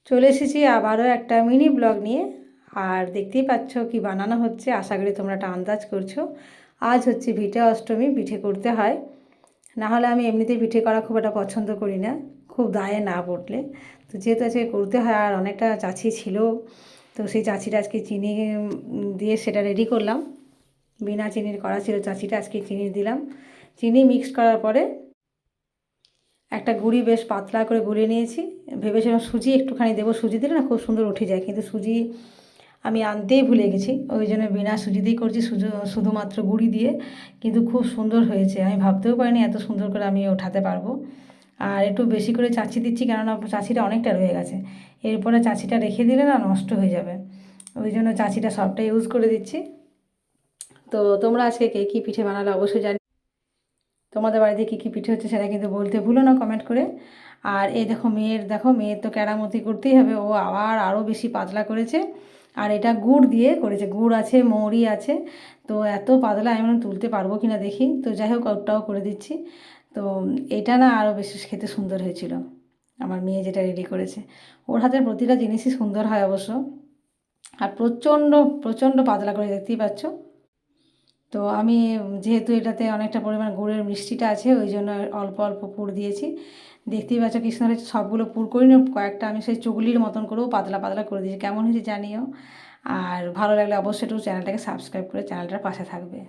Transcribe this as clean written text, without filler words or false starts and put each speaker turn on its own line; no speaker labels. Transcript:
চলে এসেছি আবারও একটা মিনি ব্লগ নিয়ে। আর দেখতেই পাচ্ছ কি বানানো হচ্ছে, আশা করি তোমরা একটা আন্দাজ করছো। আজ হচ্ছে পিঠে অষ্টমী, পিঠে করতে হয়। না হলে আমি এমনিতেই পিঠে করা খুব একটা পছন্দ করি না, খুব দায়ে না পড়লে। তো যেহেতু আজকে করতে হয়, আর অনেকটা চাছি ছিল, তো সেই চাচিটা আজকে চিনি দিয়ে সেটা রেডি করলাম। বিনা চিনির করা ছিল চাচিটা, আজকে চিনি দিলাম। চিনি মিক্স করার পরে একটা গুঁড়ি বেশ পাতলা করে গুঁড়িয়ে নিয়েছি। ভেবেছিলাম সুজি একটুখানি দেবো, সুজি দিলে না খুব সুন্দর উঠে যায়, কিন্তু সুজি আমি আনতেই ভুলে গেছি, ওই জন্য বিনা সুজি দিয়েই করছি, শুধুমাত্র গুঁড়ি দিয়ে। কিন্তু খুব সুন্দর হয়েছে, আমি ভাবতেও পারিনি এত সুন্দর করে আমি ওঠাতে পারবো। আর একটু বেশি করে চাচি দিচ্ছি, কেননা চাচিটা অনেকটা রয়ে গেছে। এরপরে চাচিটা রেখে দিলে না নষ্ট হয়ে যাবে, ওই জন্য চাচিটা সবটা ইউজ করে দিচ্ছি। তো তোমরা আজকে কে কী পিঠে বানালে অবশ্যই জানি, তোমাদের বাড়িতে কী কী পিঠে হচ্ছে সেটা কিন্তু বলতে ভুলো না কমেন্ট করে। আর এই মেয়ের তো কেরামতি করতেই হবে, ও আবার আরও বেশি পাতলা করেছে। আর এটা গুড় দিয়ে করেছে, গুড় আছে, মৌরি আছে। তো এত পাতলা আমি তুলতে পারবো কি না দেখি, তো যাই হোক ওটাও করে দিচ্ছি। তো এটা না আরও বেশি খেতে সুন্দর হয়েছিল, আমার মেয়ে যেটা রেডি করেছে। ওর হাতের প্রতিটা জিনিসই সুন্দর হয় অবশ্য। আর প্রচণ্ড প্রচণ্ড পাতলা করে, দেখতেই পাচ্ছ। তো আমি যেহেতু এটাতে অনেকটা পরিমাণ গুড়ের মিষ্টিটা আছে, ওই জন্য অল্প অল্প পুর দিয়েছি। দেখতেই পাচ্ছ কৃষ্ণ সবগুলো পুর করিনি, কয়েকটা আমি সেই চুগলির মতন করেও পাতলা পাতলা করে দিয়েছি। কেমন হয়েছে জানিও, আর ভালো লাগলে অবশ্যই একটু চ্যানেলটাকে সাবস্ক্রাইব করে চ্যানেলটার পাশে থাকবে।